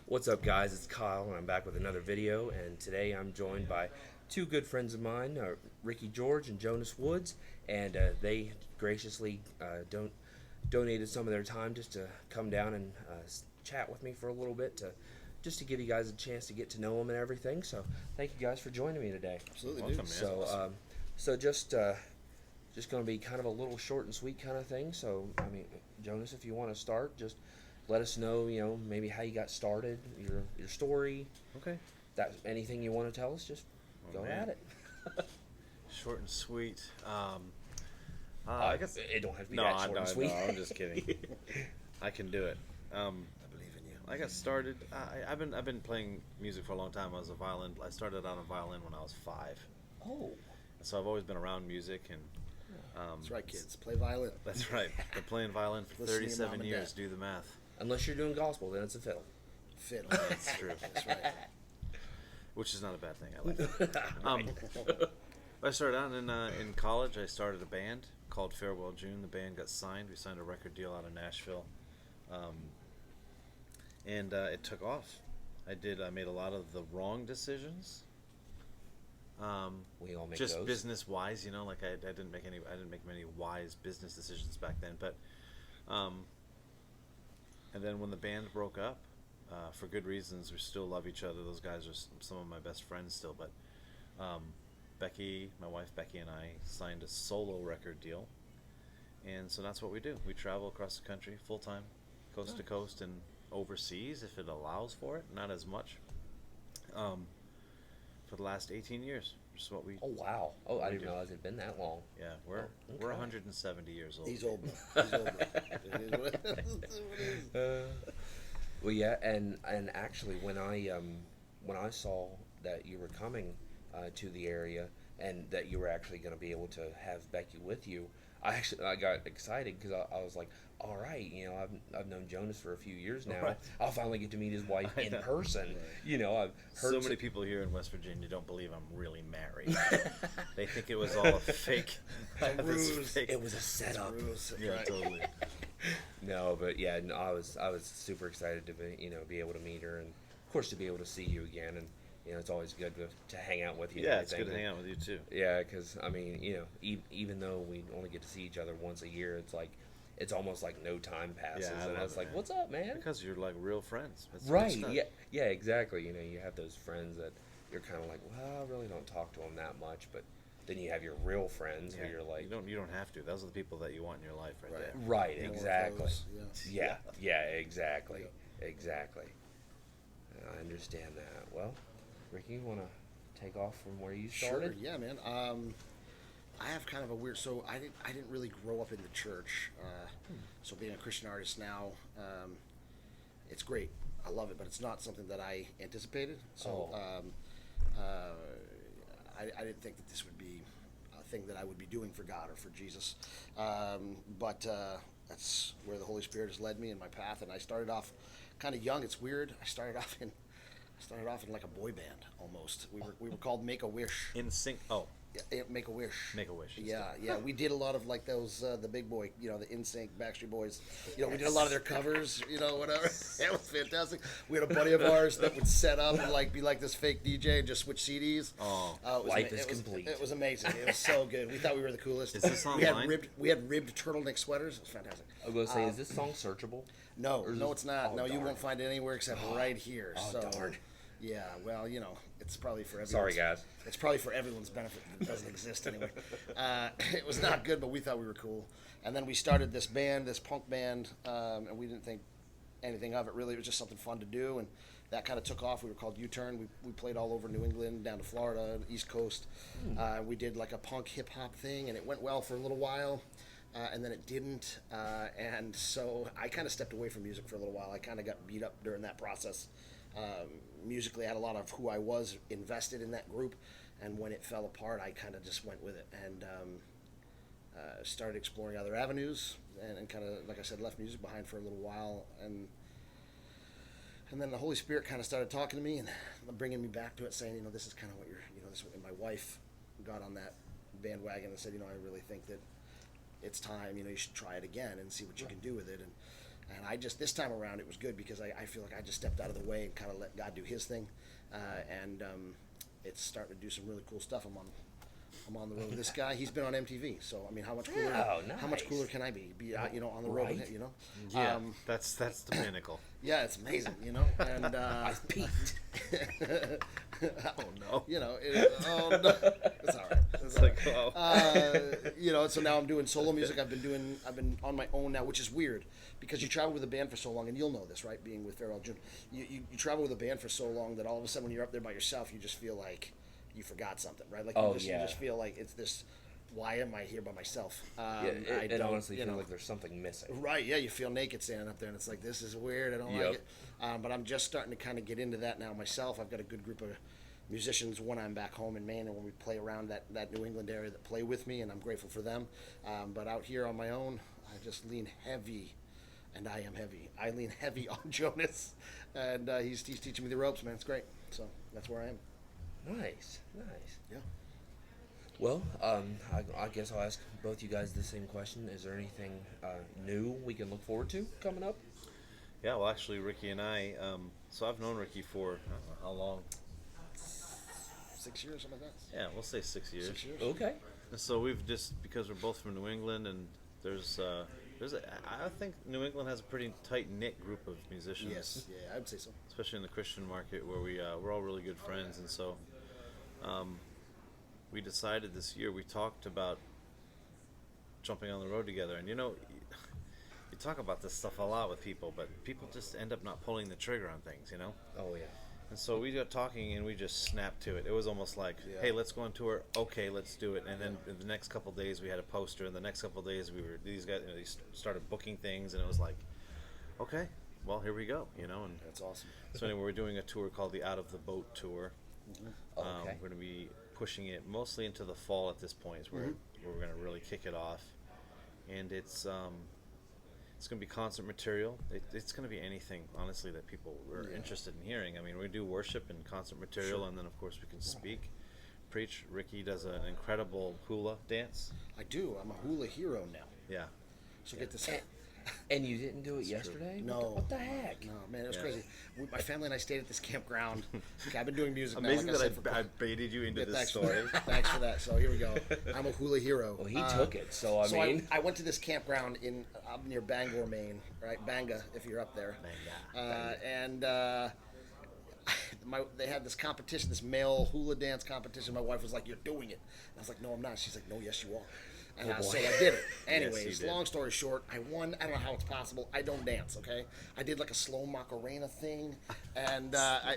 What's up, guys? It's Kyle, and I'm back with another video. And today I'm joined by two good friends of mine, Ricki George and Jonas Woods, and they graciously donated some of their time just to come down and chat with me for a little bit, just to give you guys a chance to get to know them and everything. So thank you guys for joining me today. Absolutely, Welcome, dude. man. So, Awesome. just going to be kind of a little short and sweet kind of thing. So, I mean, Jonas, if you want to start, just let us know, maybe how you got started, your story, Okay. that anything you want to tell us, just go man. at it. Short and sweet. I guess it don't have to be No, that short and sweet. no, I'm just kidding. I can do it. I believe in you. I got started. I've been playing music for a long time. I started out on violin when I was 5. Oh, So I've always been around music, and That's right, kids. Play violin. that's right. Been playing violin for Listen to your mom 37 and years. dad. Do the math. unless you're doing gospel, then it's a fiddle. Fiddle. That's true. That's right. Which is not a bad thing. I like it. I started out in college. I started a band called Farewell June. The band got signed. We signed a record deal out of Nashville, and it took off. I made a lot of the wrong decisions. We all make Just those. business wise, like I didn't make many wise business decisions back then. But, and then when the band broke up, for good reasons, we still love each other. Those guys are some of my best friends still. But my wife Becky, and I signed a solo record deal, and so that's what we do. We travel across the country full time, coast to coast, and overseas if it allows for it. Not as much. For the last 18 years, which is what we. Oh wow! Oh, I we didn't do. realize it'd been that long. Yeah, we're okay. 170 years old. He's old. He's old. It is what it is. Well, yeah, and actually, when I saw that you were coming to the area and that you were actually going to be able to have Becky with you, I got excited because I was like, all right, I've known Jonas for a few years now. Right. I'll finally get to meet his wife I in know. person. Right. I've heard So many people here in West Virginia don't believe I'm really married. They think it was all a fake. I have this ruse. fake- It was a setup. Bruce, Yeah, right. totally. No, but yeah, no, I was super excited to be able to meet her, and of course to be able to see you again, and it's always good to hang out with you. Yeah, and it's good to everything. hang out with you too. Yeah, because I mean, even though we only get to see each other once a year, it's almost like no time passes, Yeah, I and I love was it, like, man. "What's up, man?" Because you're like real friends. That's Right? fun. Yeah, exactly. You have those friends that you're kind of like, well, I really don't talk to them that much, but then you have your real friends Yeah, who you're like, you don't have to. Those are the people that you want in your life, right, Right. there. right, More of exactly. those, yeah. Yeah, exactly, exactly. I understand that. Well, Ricki, you want to take off from where you started? Sure. Yeah, man. I have kind of a weird. So I didn't really grow up in the church. So being a Christian artist now, it's great. I love it, but it's not something that I anticipated. So I didn't think that this would be a thing that I would be doing for God or for Jesus. But that's where the Holy Spirit has led me in my path. And I started off kind of young. It's weird. I started off in like a boy band almost. We were called Make a Wish. In sync. Oh, Yeah, Make a Wish. Make a Wish. Yeah. We did a lot of like those the big boy, the NSYNC, Backstreet Boys. We did a lot of their covers. Whatever. It was fantastic. We had a buddy of ours that would set up and like be like this fake DJ and just switch CDs. Oh. It was Life ama- is it was- complete. It was amazing. It was so good. We thought we were the coolest. Is this We had online? ribbed turtleneck sweaters. It was fantastic. I was gonna say, is this song searchable? No, Or is no, this- it's not. oh, No, you darn. won't find it anywhere except right here. Oh, So, darn. yeah. Well, it's probably for everyone. Sorry, guys. It's probably for everyone's benefit. It doesn't exist anyway. It was not good, but we thought we were cool. And then we started this band, this punk band, and we didn't think anything of it really. It was just something fun to do, and that kind of took off. We were called U-Turn. We played all over New England, down to Florida, East Coast. We did like a punk hip hop thing, and it went well for a little while. And then it didn't, and so I kind of stepped away from music for a little while. I kind of got beat up during that process. Musically, I had a lot of who I was invested in that group, and when it fell apart, I kind of just went with it and started exploring other avenues, and kind of, like I said, left music behind for a little while, and then the Holy Spirit kind of started talking to me and bringing me back to it, saying, this is kind of what this. And my wife got on that bandwagon and said, I really think that it's time, you should try it again and see what you can do with it. And I just, this time around, it was good because I feel like I just stepped out of the way and kind of let God do His thing. And it's starting to do some really cool stuff. I'm on the road with this guy. He's been on MTV, so I mean, how much cooler? Oh, How much nice. cooler can I be out, on the road with Right. him, Yeah, that's the pinnacle. Yeah, it's amazing, And I've peaked. Oh no. oh no, it's all right. It's all Like, right. So now I'm doing solo music. I've been on my own now, which is weird because you travel with a band for so long, and you'll know this, right? Being with Farewell June, you travel with a band for so long that all of a sudden when you're up there by yourself, you just feel like you forgot something, right? Like Oh, you yeah. just feel like it's this. Why am I here by myself? It don't, honestly feels like there's something missing. Right, yeah, you feel naked standing up there, and it's like, this is weird, I don't Yep. like it. But I'm just starting to kind of get into that now myself. I've got a good group of musicians when I'm back home in Maine and when we play around that New England area that play with me, and I'm grateful for them. But out here on my own, I just lean heavy, and I am heavy. I lean heavy on Jonas, and he's teaching me the ropes, man. It's great. So that's where I am. Nice. Yeah. Well, I guess I'll ask both you guys the same question. Is there anything new we can look forward to coming up? Yeah, well, actually, Ricki and I. So I've known Ricki for I don't know how long. 6 years, something like that. Yeah, we'll say 6 years. 6 years. Okay. And so we've just, because we're both from New England, and I think New England has a pretty tight knit group of musicians. Yes, yeah, I would say so. Especially in the Christian market, where we're all really good friends, and so we decided this year, we talked about jumping on the road together, and you talk about this stuff a lot with people, but people just end up not pulling the trigger on things, Oh yeah. And so we got talking, and we just snapped to it. It was almost like, Yeah. hey, let's go on tour. Okay, let's do it. And then in the next couple of days, we had a poster. And the next couple of days, these guys, they started booking things, and it was like, okay, well, here we go, And That's awesome. so anyway, we're doing a tour called the Out of the Boat Tour. Okay. We're going to be pushing it mostly into the fall at this point, is where we're going to really kick it off. And it's going to be concert material. It's going to be anything, honestly, that people are interested in hearing. I mean, we do worship and concert material, and then, of course, we can speak, preach. Ricki does an incredible hula dance. I do. I'm a hula hero now. Yeah. So get this. And you didn't do it yesterday? No. What the heck? No, man, it was Yeah. crazy. My family and I stayed at this campground. Okay, I've been doing music Amazing now, like I that said, I baited you into Yeah, this thanks story. Thanks for that. So here we go. I'm a hula hero. Well, he took it, so I mean. I went to this campground up near Bangor, Maine, right? Banga, if you're up there. They had this competition, this male hula dance competition. My wife was like, "You're doing it." And I was like, "No, I'm not." She's like, "No, yes, you are." And Oh, boy. so I did it. Yes, Anyways, you did. long story short, I won. I don't know how it's possible. I don't dance, okay? I did like a slow Macarena thing, and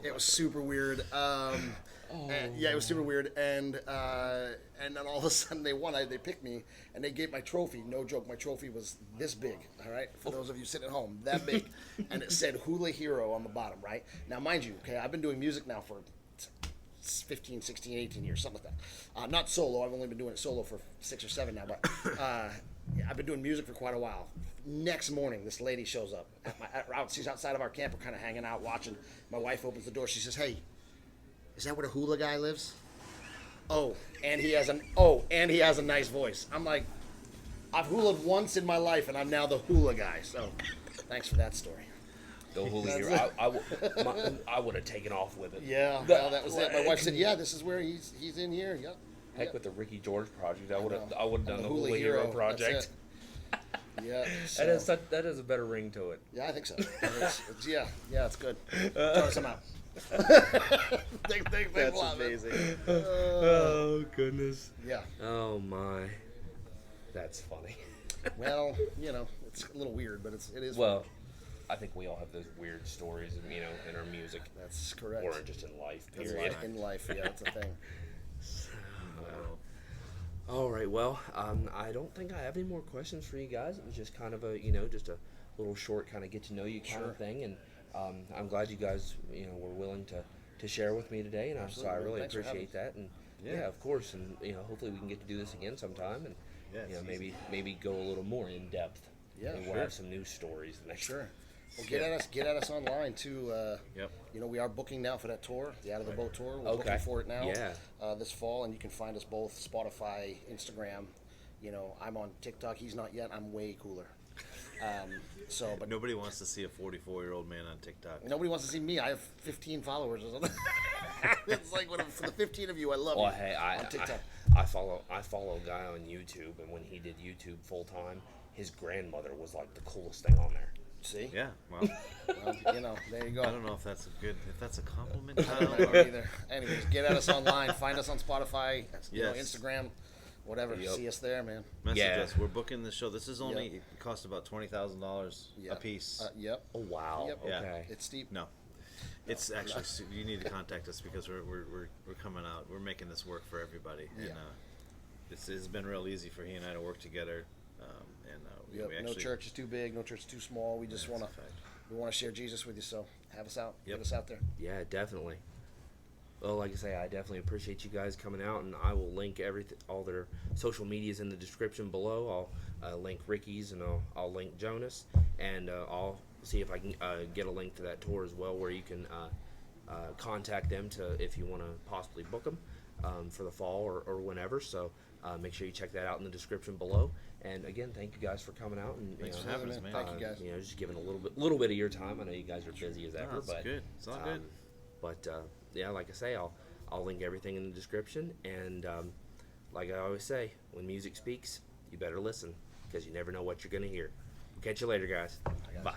it was super weird. Yeah, it was super weird. And then all of a sudden they won. They picked me, and they gave my trophy. No joke, my trophy was this big. All right, for those of you sitting at home, that big, and it said "Hula Hero" on the bottom. Right now, mind you, okay, I've been doing music now for 15, 16, 18 years, something like that. Not solo. I've only been doing it solo for 6 or 7 now, but yeah, I've been doing music for quite a while. Next morning, this lady shows up. She's outside of our camp. We're kind of hanging out, watching. My wife opens the door. She says, "Hey, is that where the hula guy lives?" And he has a nice voice. I'm like, I've hulaed once in my life, and I'm now the hula guy. So, thanks for that story. The hula That's hero. I would have taken off with it. Yeah, well, that was it. My wife said, "Yeah, this is where he's in here." Yep. Heck, with the Ricki George project, I would have know. done I'm the hula hero project. Yeah. That has a better ring to it. Yeah, I think so. It's good. Throw some out. Thanks a lot, man. amazing. Oh goodness. Yeah. Oh my. That's funny. Well, it's a little weird, but it is. Well, I think we all have those weird stories, in our music, That's correct. or just in life. In Period. life, yeah, that's a thing. All right. Well, I don't think I have any more questions for you guys. It was just kind of a, just a little short kind of get to know you kind of thing, and I'm glad you guys, were willing to share with me today, and so I Absolutely. really Thanks for having appreciate that, and Yeah. of course, and hopefully we can get to do this again sometime, and Yeah, it's maybe go a little more in depth. Yeah, and we'll sure. have some news stories the next. Sure. Well, get at us online too. Yep. We are booking now for that tour, the Out of the Boat tour. We're Okay. booking for it now. Yeah. This fall, and you can find us both Spotify, Instagram. I'm on TikTok. He's not yet. I'm way cooler. But Nobody wants to see a 44-year-old man on TikTok. nobody wants to see me. I have 15 followers or something. It's like for the 15 of you, I love Well, you hey, on TikTok. I follow a guy on YouTube, and when he did YouTube full time, his grandmother was like the coolest thing on there. See? Yeah, well, Well, there you go. I don't know if that's a compliment, I Kyle, don't know or either. Anyways, get at us online. Find us on Spotify, Yes. Instagram, whatever. Yep. See us there, man. message Yeah. us. We're booking the show. This is only Yep. it costs about $20,000 Yeah. a piece. Yep. Oh wow. Yep. Yeah. Okay. It's steep. No, it's actually you need to contact us because we're coming out. We're making this work for everybody, Yeah. and it's been real easy for he and I to work together. Yep. We actually, No church is too big. No church is too small. We just That's want a to fact. share Jesus with you. So have us out. Yep. Get us out there. Yeah, definitely. Well, like I say, I definitely appreciate you guys coming out, and I will link all their social medias in the description below. I'll link Ricky's, and I'll link Jonas, and I'll see if I can get a link to that tour as well, where you can contact them if you want to possibly book them for the fall or whenever. So make sure you check that out in the description below. And again, thank you guys for coming out and Thanks you for know, having us, man. Thank you, guys. just giving a little bit of your time. I know you guys are busy as ever, No, it's but good. It's all good. But yeah, like I say, I'll link everything in the description. And like I always say, when music speaks, you better listen because you never know what you're gonna hear. Catch you later, guys. Bye.